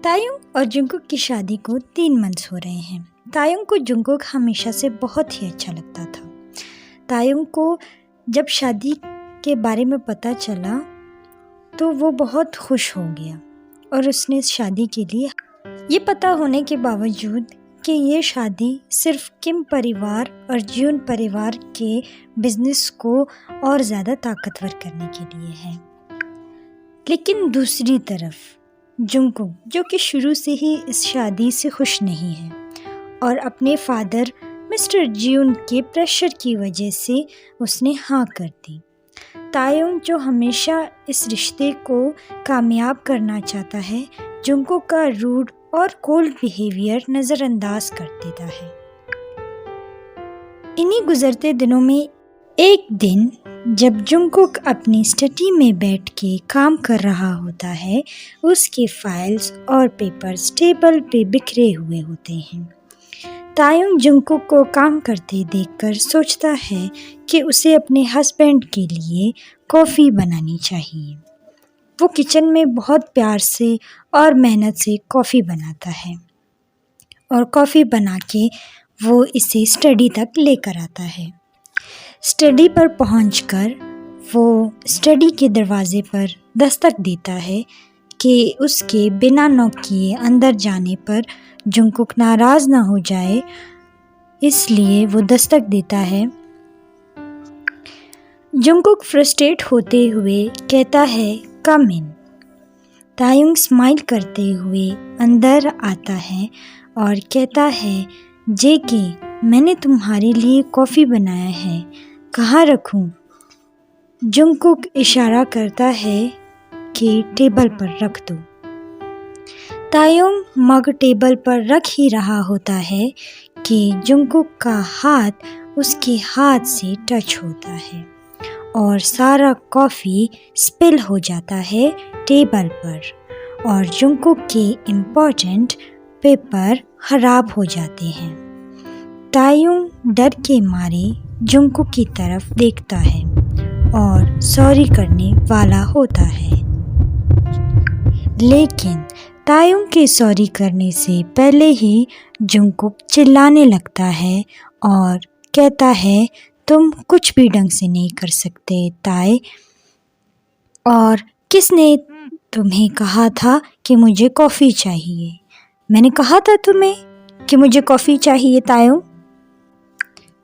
तायुंग और जुंगकुक की शादी को 3 मंथ्स हो रहे हैं। तायुंग को जुंगकुक हमेशा से बहुत ही अच्छा लगता था। तायुंग को जब शादी के बारे में पता चला तो वो बहुत खुश हो गया और उसने इस शादी के लिए ये पता होने के बावजूद कि ये शादी सिर्फ किम परिवार और जियोन परिवार के बिजनेस को और ज़्यादा ताकतवर करने के लिए है। लेकिन दूसरी तरफ जुंगकुक, जो कि शुरू से ही इस शादी से खुश नहीं है और अपने फादर मिस्टर जियोन के प्रेशर की वजह से उसने हाँ कर दी। तायुंग, जो हमेशा इस रिश्ते को कामयाब करना चाहता है, जुंगकुक का रूड और कोल्ड बिहेवियर नज़रअंदाज कर देता है। इन्हीं गुजरते दिनों में एक दिन जब जुंगकुक अपनी स्टडी में बैठ के काम कर रहा होता है, उसके फाइल्स और पेपर्स टेबल पे बिखरे हुए होते हैं। तायुंग जुंगकुक को काम करते देखकर सोचता है कि उसे अपने हस्बैंड के लिए कॉफ़ी बनानी चाहिए। वो किचन में बहुत प्यार से और मेहनत से कॉफ़ी बनाता है और कॉफ़ी बना के वो इसे स्टडी तक लेकर आता है। स्टडी पर पहुंचकर वो स्टडी के दरवाजे पर दस्तक देता है कि उसके बिना नॉक किए अंदर जाने पर जुंगकुक नाराज़ ना हो जाए, इसलिए वो दस्तक देता है। जुंगकुक फ्रस्ट्रेट होते हुए कहता है, कम इन। तायुंग स्माइल करते हुए अंदर आता है और कहता है, जेके, मैंने तुम्हारे लिए कॉफ़ी बनाया है, कहाँ रखूं? जुंगकुक इशारा करता है कि टेबल पर रख दो। तायुंग मग टेबल पर रख ही रहा होता है कि जुंगकुक का हाथ उसके हाथ से टच होता है और सारा कॉफ़ी स्पिल हो जाता है टेबल पर और जुंगकुक के इम्पोर्टेंट पेपर ख़राब हो जाते हैं। तायुंग डर के मारे जुंगकुक की तरफ देखता है और सॉरी करने वाला होता है, लेकिन तायुंग के सॉरी करने से पहले ही जुंगकुक चिल्लाने लगता है और कहता है, तुम कुछ भी ढंग से नहीं कर सकते ताई, और किसने तुम्हें कहा था कि मुझे कॉफ़ी चाहिए? मैंने कहा था तुम्हें कि मुझे कॉफ़ी चाहिए तायुंग।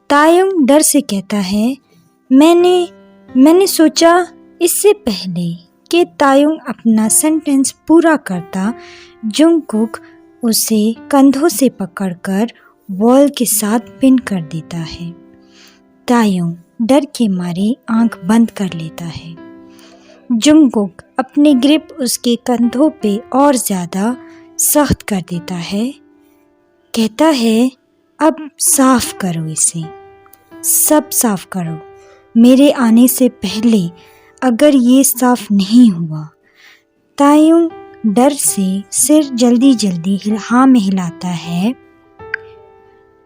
तायुंग डर से कहता है, मैंने सोचा। इससे पहले कि तायुंग अपना सेंटेंस पूरा करता, जुंगकुक उसे कंधों से पकड़कर वॉल के साथ पिन कर देता है। तायुंग डर के मारे आंख बंद कर लेता है। जुंगकुक अपनी ग्रिप उसके कंधों पे और ज़्यादा सख्त कर देता है। कहता है, अब साफ करो इसे, सब साफ करो मेरे आने से पहले, अगर ये साफ नहीं हुआ। तायुंग डर से सिर जल्दी जल्दी हाँ में हिलाता है।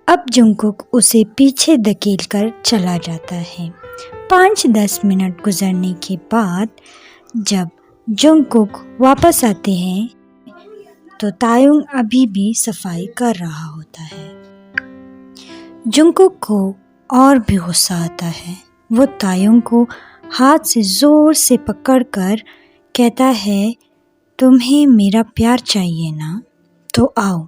अब जुंगकुक उसे पीछे धकेल कर चला जाता है। 5-10 मिनट गुजरने के बाद जब जुंगकुक वापस आते हैं तो तायुंग अभी भी सफाई कर रहा होता है। जुंगकुक को और भी गुस्सा आता है। वो तायुंग को हाथ से ज़ोर से पकड़कर कहता है, तुम्हें मेरा प्यार चाहिए ना? तो आओ,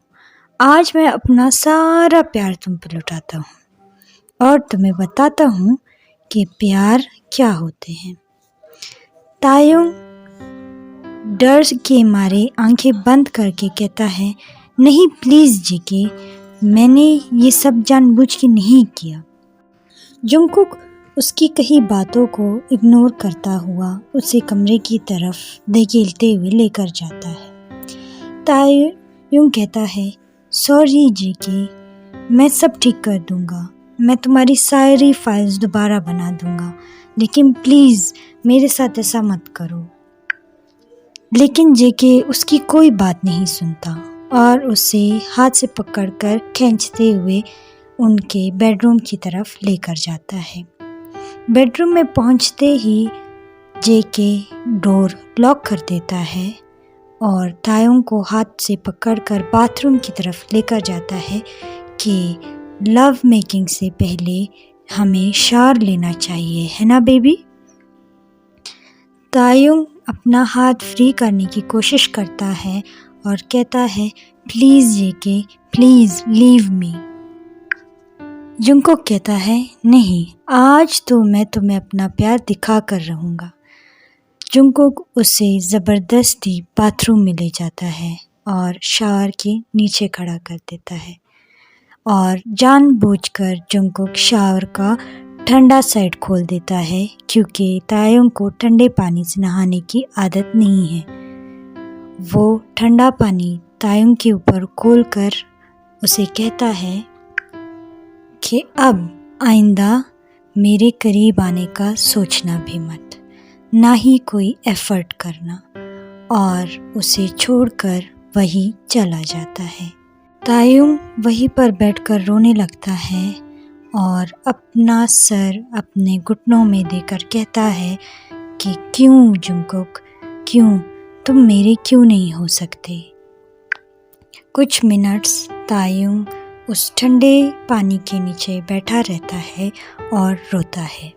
आज मैं अपना सारा प्यार तुम पे लुटाता हूँ और तुम्हें बताता हूँ कि प्यार क्या होते हैं। तायुंग डर के मारे आंखें बंद करके कहता है, नहीं प्लीज़ जेके, मैंने ये सब जानबूझ के नहीं किया। जुंगकुक उसकी कई बातों को इग्नोर करता हुआ उसे कमरे की तरफ धकेलते हुए लेकर जाता है। तायुंग कहता है, सॉरी जेके, मैं सब ठीक कर दूंगा, मैं तुम्हारी सारी फाइल्स दोबारा बना दूंगा, लेकिन प्लीज़ मेरे साथ ऐसा मत करो। लेकिन जेके उसकी कोई बात नहीं सुनता और उसे हाथ से पकड़कर खींचते हुए उनके बेडरूम की तरफ लेकर जाता है। बेडरूम में पहुंचते ही जेके डोर लॉक कर देता है और तायुंग को हाथ से पकड़कर बाथरूम की तरफ लेकर जाता है कि लव मेकिंग से पहले हमें शावर लेना चाहिए, है ना बेबी। तायुंग अपना हाथ फ्री करने की कोशिश करता है और कहता है, please JK, please leave me. Jungkook कहता है, नहीं, आज तो मैं तुम्हें अपना प्यार दिखा कर रहूँगा। जुंगकुक उसे ज़बरदस्ती बाथरूम में ले जाता है और शावर के नीचे खड़ा कर देता है और जानबूझकर जुंगकुक शावर का ठंडा साइड खोल देता है क्योंकि तायुंग को ठंडे पानी से नहाने की आदत नहीं है। वो ठंडा पानी तायुंग के ऊपर खोलकर उसे कहता है कि अब आइंदा मेरे करीब आने का सोचना भी मत, ना ही कोई एफर्ट करना, और उसे छोड़कर वहीं चला जाता है। तायुंग वहीं पर बैठकर रोने लगता है और अपना सर अपने घुटनों में देकर कहता है कि क्यों जुंगकुक, क्यों तुम मेरे क्यों नहीं हो सकते। कुछ मिनट्स तायुंग उस ठंडे पानी के नीचे बैठा रहता है और रोता है।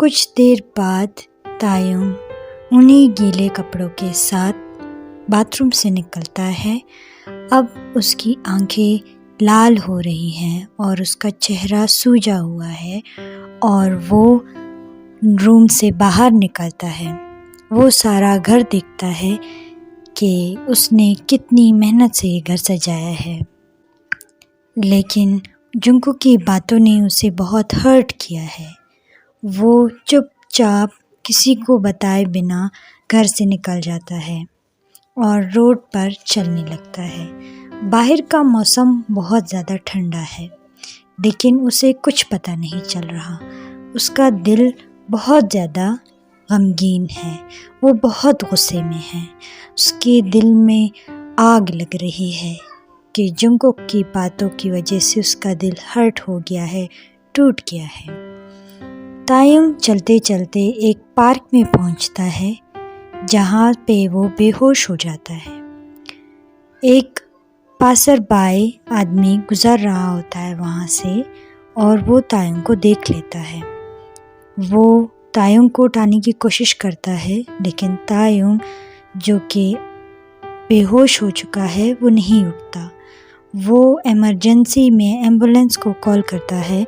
कुछ देर बाद तायुंग उन्हीं गीले कपड़ों के साथ बाथरूम से निकलता है। अब उसकी आंखें लाल हो रही हैं और उसका चेहरा सूजा हुआ है और वो रूम से बाहर निकलता है। वो सारा घर देखता है कि उसने कितनी मेहनत से ये घर सजाया है, लेकिन जुंगकुक की बातों ने उसे बहुत हर्ट किया है। वो चुपचाप किसी को बताए बिना घर से निकल जाता है और रोड पर चलने लगता है। बाहर का मौसम बहुत ज़्यादा ठंडा है, लेकिन उसे कुछ पता नहीं चल रहा। उसका दिल बहुत ज़्यादा गमगीन है, वो बहुत गुस्से में है। उसके दिल में आग लग रही है कि जुंगकुक की बातों की वजह से उसका दिल हर्ट हो गया है, टूट गया है। तायुंग चलते चलते एक पार्क में पहुंचता है जहाँ पे वो बेहोश हो जाता है। एक पासरबाई आदमी गुजर रहा होता है वहाँ से और वो तायुंग को देख लेता है। वो तायुंग को उठाने की कोशिश करता है, लेकिन तायुंग जो कि बेहोश हो चुका है वो नहीं उठता। वो इमरजेंसी में एम्बुलेंस को कॉल करता है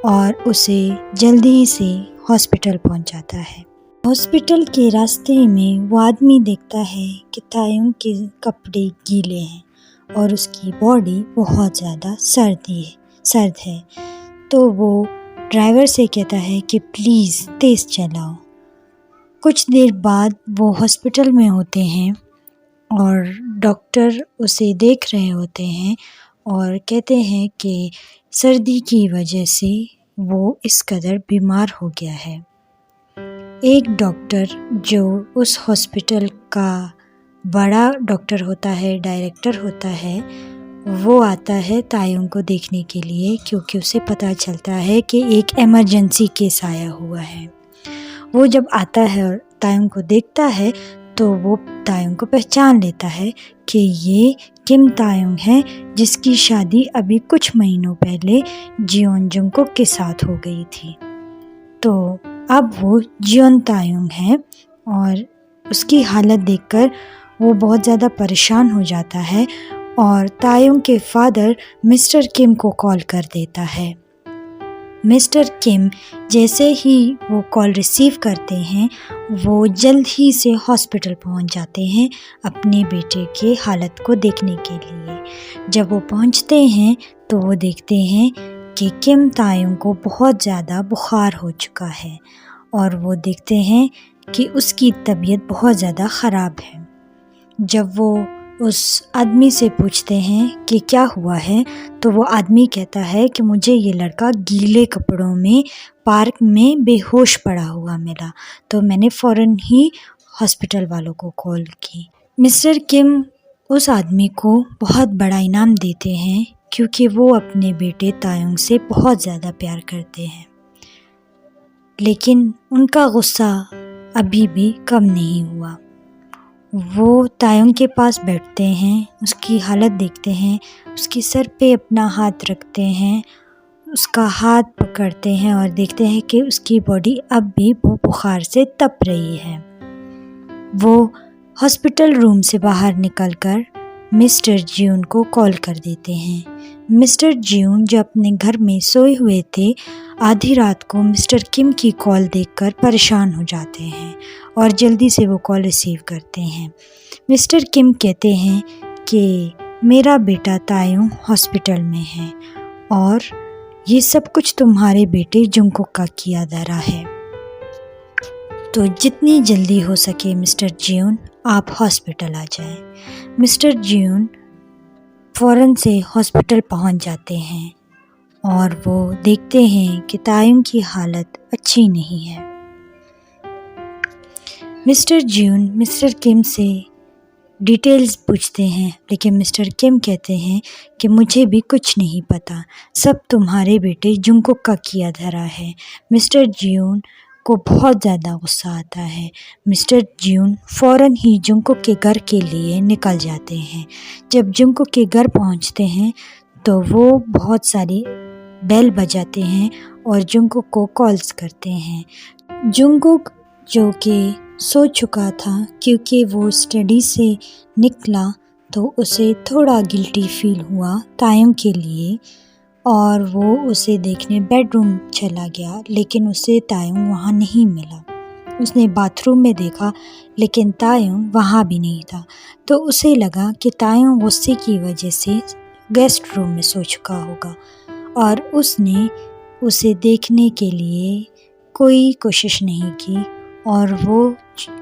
और उसे जल्दी से हॉस्पिटल पहुंच जाता है। हॉस्पिटल के रास्ते में वो आदमी देखता है कि तायुंग के कपड़े गीले हैं और उसकी बॉडी बहुत ज़्यादा सर्द है। तो वो ड्राइवर से कहता है कि प्लीज़ तेज़ चलाओ। कुछ देर बाद वो हॉस्पिटल में होते हैं और डॉक्टर उसे देख रहे होते हैं और कहते हैं कि सर्दी की वजह से वो इस कदर बीमार हो गया है। एक डॉक्टर जो उस हॉस्पिटल का बड़ा डॉक्टर होता है, डायरेक्टर होता है, वो आता है तायुंग को देखने के लिए क्योंकि उसे पता चलता है कि एक इमरजेंसी केस आया हुआ है। वो जब आता है और तायुंग को देखता है तो वो तायुंग को पहचान लेता है कि ये किम तायुंग है जिसकी शादी अभी कुछ महीनों पहले जियोन जुंगकुक के साथ हो गई थी। तो अब वो जियोन तायुंग है और उसकी हालत देखकर वो बहुत ज़्यादा परेशान हो जाता है और तायुंग के फादर मिस्टर किम को कॉल कर देता है। मिस्टर किम जैसे ही वो कॉल रिसीव करते हैं वो जल्द ही से हॉस्पिटल पहुंच जाते हैं अपने बेटे के हालत को देखने के लिए। जब वो पहुंचते हैं तो वो देखते हैं कि किम तायुंग को बहुत ज़्यादा बुखार हो चुका है और वो देखते हैं कि उसकी तबीयत बहुत ज़्यादा ख़राब है। जब वो उस आदमी से पूछते हैं कि क्या हुआ है तो वो आदमी कहता है कि मुझे ये लड़का गीले कपड़ों में पार्क में बेहोश पड़ा हुआ मिला, तो मैंने फ़ौरन ही हॉस्पिटल वालों को कॉल की। मिस्टर किम उस आदमी को बहुत बड़ा इनाम देते हैं क्योंकि वो अपने बेटे तायुंग से बहुत ज़्यादा प्यार करते हैं, लेकिन उनका गुस्सा अभी भी कम नहीं हुआ। वो तायुंग के पास बैठते हैं, उसकी हालत देखते हैं, उसके सर पे अपना हाथ रखते हैं, उसका हाथ पकड़ते हैं और देखते हैं कि उसकी बॉडी अब भी वो बुखार से तप रही है। वो हॉस्पिटल रूम से बाहर निकलकर मिस्टर जियोन को कॉल कर देते हैं। मिस्टर जियोन जो अपने घर में सोए हुए थे, आधी रात को मिस्टर किम की कॉल देखकर परेशान हो जाते हैं और जल्दी से वो कॉल रिसीव करते हैं। मिस्टर किम कहते हैं कि मेरा बेटा तायुंग हॉस्पिटल में है और ये सब कुछ तुम्हारे बेटे जुंगकुक का किया धरा है, तो जितनी जल्दी हो सके मिस्टर जियोन आप हॉस्पिटल आ जाएं। मिस्टर जियोन फ़ौरन से हॉस्पिटल पहुंच जाते हैं और वो देखते हैं कि तायुंग की हालत अच्छी नहीं है। मिस्टर जियोन मिस्टर किम से डिटेल्स पूछते हैं, लेकिन मिस्टर किम कहते हैं कि मुझे भी कुछ नहीं पता, सब तुम्हारे बेटे जुंगकुक का किया धरा है। मिस्टर जियोन को बहुत ज़्यादा गुस्सा आता है। मिस्टर जियोन फ़ौरन ही जुंगकुक के घर के लिए निकल जाते हैं। जब जुंगकुक के घर पहुंचते हैं तो वो बहुत सारी बेल बजाते हैं और जुंगकुक को कॉल्स करते हैं। जुंगकुक जो कि सो चुका था क्योंकि वो स्टडी से निकला तो उसे थोड़ा गिल्टी फील हुआ तायुंग के लिए और वो उसे देखने बेडरूम चला गया, लेकिन उसे तायुंग वहाँ नहीं मिला। उसने बाथरूम में देखा लेकिन तायुंग वहाँ भी नहीं था, तो उसे लगा कि तायुंग गुस्से की वजह से गेस्ट रूम में सो चुका होगा और उसने उसे देखने के लिए कोई कोशिश नहीं की और वो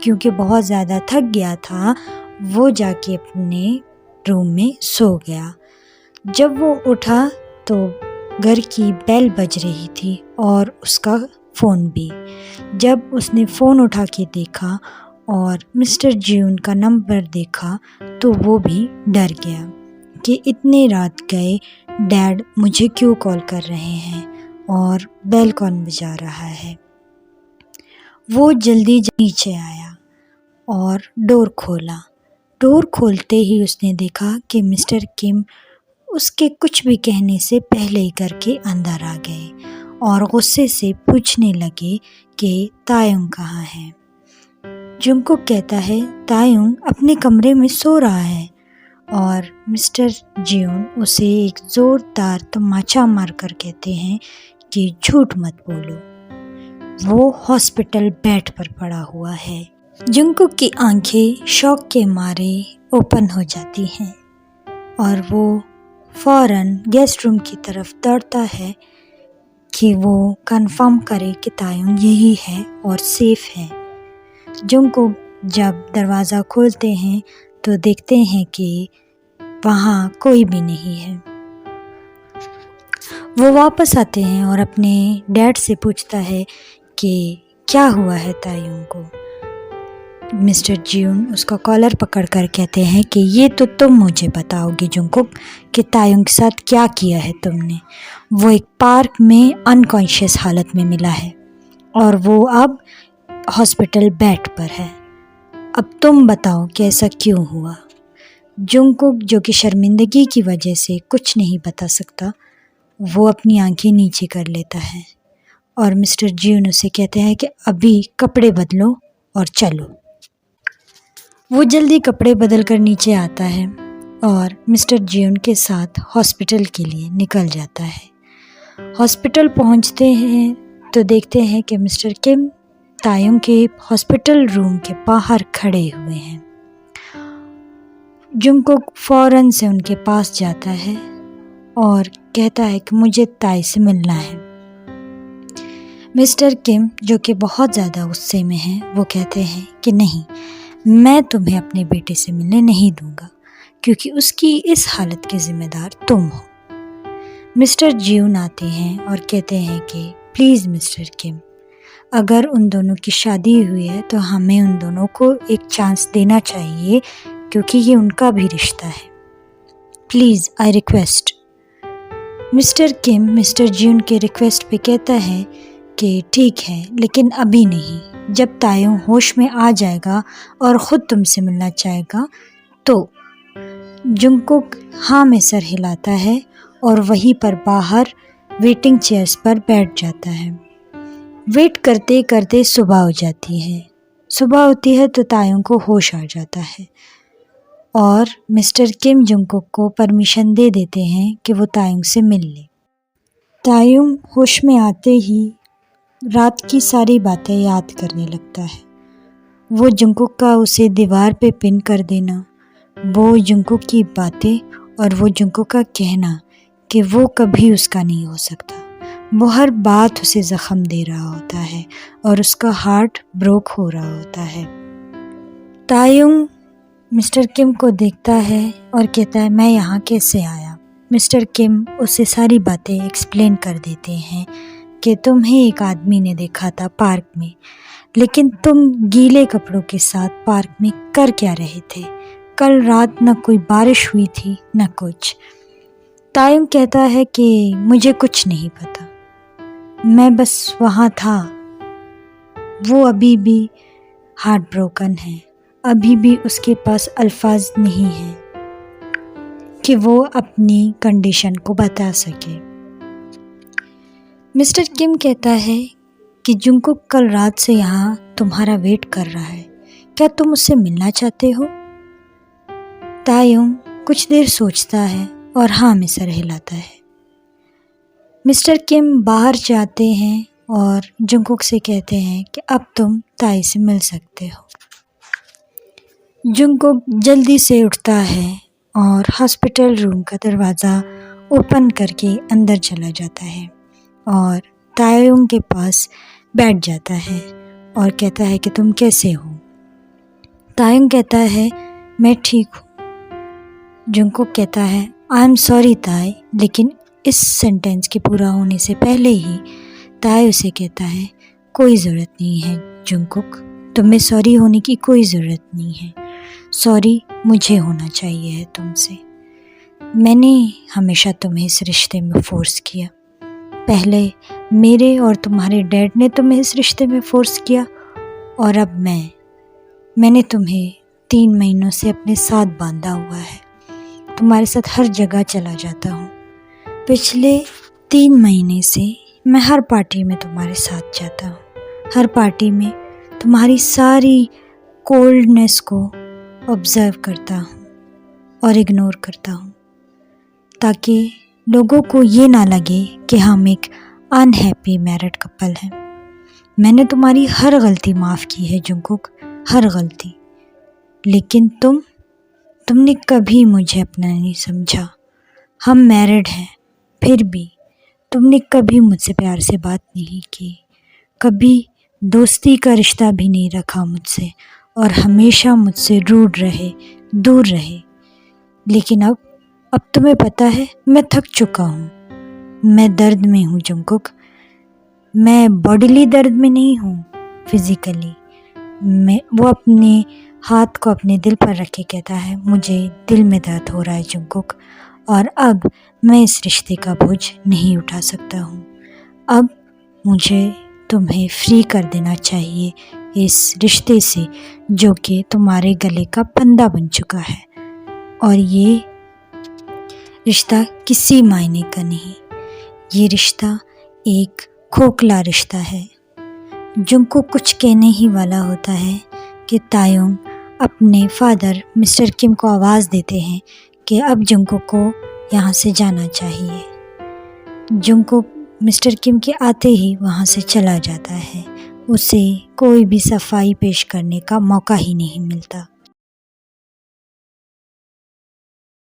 क्योंकि बहुत ज़्यादा थक गया था वो जाके अपने रूम में सो गया। जब वो उठा तो घर की बेल बज रही थी और उसका फ़ोन भी। जब उसने फ़ोन उठा के देखा और मिस्टर जियोन का नंबर देखा तो वो भी डर गया कि इतने रात गए डैड मुझे क्यों कॉल कर रहे हैं और बेल कौन बजा रहा है। वो जल्दी नीचे आया और डोर खोला। डोर खोलते ही उसने देखा कि मिस्टर किम उसके कुछ भी कहने से पहले ही घर के अंदर आ गए और गुस्से से पूछने लगे कि तायुंग कहाँ है। जुंगकुक कहता है तायुंग अपने कमरे में सो रहा है और मिस्टर जियोन उसे एक ज़ोरदार तमाचा मारकर कहते हैं कि झूठ मत बोलो, वो हॉस्पिटल बेड पर पड़ा हुआ है। जुंगकुक की आंखें शौक के मारे ओपन हो जाती हैं और वो फ़ौरन गेस्ट रूम की तरफ दौड़ता है कि वो कंफर्म करे कि तायुंग यही है और सेफ है। जुंगकुक जब दरवाज़ा खोलते हैं तो देखते हैं कि वहाँ कोई भी नहीं है। वो वापस आते हैं और अपने डैड से पूछता है कि क्या हुआ है तायुंग को। मिस्टर जियोन उसका कॉलर पकड़कर कहते हैं कि ये तो तुम मुझे बताओगे जुंगकुक कि तायुंग के साथ क्या किया है तुमने। वो एक पार्क में अनकॉन्शियस हालत में मिला है और वो अब हॉस्पिटल बेड पर है। अब तुम बताओ कि ऐसा क्यों हुआ। जुंगकुक जो कि शर्मिंदगी की वजह से कुछ नहीं बता सकता, वो अपनी आंखें नीचे कर लेता है और मिस्टर जियोन उसे कहते हैं कि अभी कपड़े बदलो और चलो। वो जल्दी कपड़े बदल कर नीचे आता है और मिस्टर जियोन के साथ हॉस्पिटल के लिए निकल जाता है। हॉस्पिटल पहुंचते हैं तो देखते हैं कि मिस्टर किम तायुंग के हॉस्पिटल रूम के बाहर खड़े हुए हैं। जुंगकुक फ़ौरन से उनके पास जाता है और कहता है कि मुझे ताई से मिलना है। मिस्टर किम जो कि बहुत ज़्यादा गुस्से में हैं, वो कहते हैं कि नहीं, मैं तुम्हें अपने बेटे से मिलने नहीं दूंगा क्योंकि उसकी इस हालत के ज़िम्मेदार तुम हो। मिस्टर जियोन आते हैं और कहते हैं कि प्लीज़ मिस्टर किम, अगर उन दोनों की शादी हुई है तो हमें उन दोनों को एक चांस देना चाहिए क्योंकि ये उनका भी रिश्ता है। Please I request. Mister Kim mister Jeon के रिक्वेस्ट पे कहता है कि ठीक है, लेकिन अभी नहीं, जब तायुंग होश में आ जाएगा और ख़ुद तुमसे मिलना चाहेगा तो। जुंगकुक हाँ में सर हिलाता है और वहीं पर बाहर वेटिंग चेयर्स पर बैठ जाता है। वेट करते करते सुबह हो जाती है। सुबह होती है तो तायुंग को होश आ जाता है और मिस्टर किम जुंगकुक को परमिशन दे देते हैं कि वो तायुंग से मिल ले। तायुंग होश में आते ही रात की सारी बातें याद करने लगता है। वो जुंगकुक का उसे दीवार पे पिन कर देना, वो जुंगकुक की बातें और वो जुंगकुक का कहना कि वो कभी उसका नहीं हो सकता। वो हर बात उसे ज़ख्म दे रहा होता है और उसका हार्ट ब्रोक हो रहा होता है। तायुंग मिस्टर किम को देखता है और कहता है मैं यहाँ कैसे आया। मिस्टर किम उसे सारी बातें एक्सप्लेन कर देते हैं कि तुम्हें एक आदमी ने देखा था पार्क में, लेकिन तुम गीले कपड़ों के साथ पार्क में कर क्या रहे थे। कल रात न कोई बारिश हुई थी न कुछ। तायुंग कहता है कि मुझे कुछ नहीं पता, मैं बस वहाँ था। वो अभी भी हार्ट ब्रोकन है, अभी भी उसके पास अल्फाज नहीं हैं कि वो अपनी कंडीशन को बता सके। मिस्टर किम कहता है कि जुंगकुक कल रात से यहाँ तुम्हारा वेट कर रहा है, क्या तुम उससे मिलना चाहते हो। तायुंग कुछ देर सोचता है और हाँ में सर हिलाता है। मिस्टर किम बाहर जाते हैं और जुंगकुक से कहते हैं कि अब तुम ताई से मिल सकते हो। जुंगकुक जल्दी से उठता है और हॉस्पिटल रूम का दरवाज़ा ओपन करके अंदर चला जाता है और तायुंग के पास बैठ जाता है और कहता है कि तुम कैसे हो। तायुंग कहता है मैं ठीक हूँ। जुंगकुक कहता है आई एम सॉरी ताई, लेकिन इस सेंटेंस के पूरा होने से पहले ही ताई उसे कहता है कोई ज़रूरत नहीं है जुंगकुक, तुम्हें सॉरी होने की कोई ज़रूरत नहीं है। सॉरी मुझे होना चाहिए है तुमसे। मैंने हमेशा तुम्हें इस रिश्ते में फ़ोर्स किया। पहले मेरे और तुम्हारे डैड ने तुम्हें इस रिश्ते में फ़ोर्स किया और अब मैंने तुम्हें 3 महीनों से अपने साथ बांधा हुआ है। तुम्हारे साथ हर जगह चला जाता हूँ। पिछले 3 महीने से मैं हर पार्टी में तुम्हारे साथ जाता हूँ। हर पार्टी में तुम्हारी सारी कोल्डनेस को ऑब्ज़र्व करता हूँ और इग्नोर करता हूँ, ताकि लोगों को ये ना लगे कि हम एक अनहैप्पी मैरिड कपल हैं। मैंने तुम्हारी हर गलती माफ़ की है जुंगकुक, हर गलती। लेकिन तुमने कभी मुझे अपना नहीं समझा। हम मैरिड हैं, फिर भी तुमने कभी मुझसे प्यार से बात नहीं की, कभी दोस्ती का रिश्ता भी नहीं रखा मुझसे और हमेशा मुझसे रूड रहे, दूर रहे। लेकिन अब तुम्हें पता है मैं थक चुका हूँ। मैं दर्द में हूँ जुंगकुक। मैं बॉडीली दर्द में नहीं हूँ, फिज़िकली। वो अपने हाथ को अपने दिल पर रख के कहता है मुझे दिल में दर्द हो रहा है जुंगकुक, और अब मैं इस रिश्ते का बोझ नहीं उठा सकता हूँ। अब मुझे तुम्हें फ्री कर देना चाहिए इस रिश्ते से जो कि तुम्हारे गले का फंदा बन चुका है, और ये रिश्ता किसी मायने का नहीं। ये रिश्ता एक खोखला रिश्ता है। जुंगकुक कुछ कहने ही वाला होता है कि तायुंग अपने फादर मिस्टर किम को आवाज़ देते हैं कि अब जुंगकुक को यहाँ से जाना चाहिए। जुंगकुक मिस्टर किम के आते ही वहाँ से चला जाता है। उसे कोई भी सफाई पेश करने का मौका ही नहीं मिलता।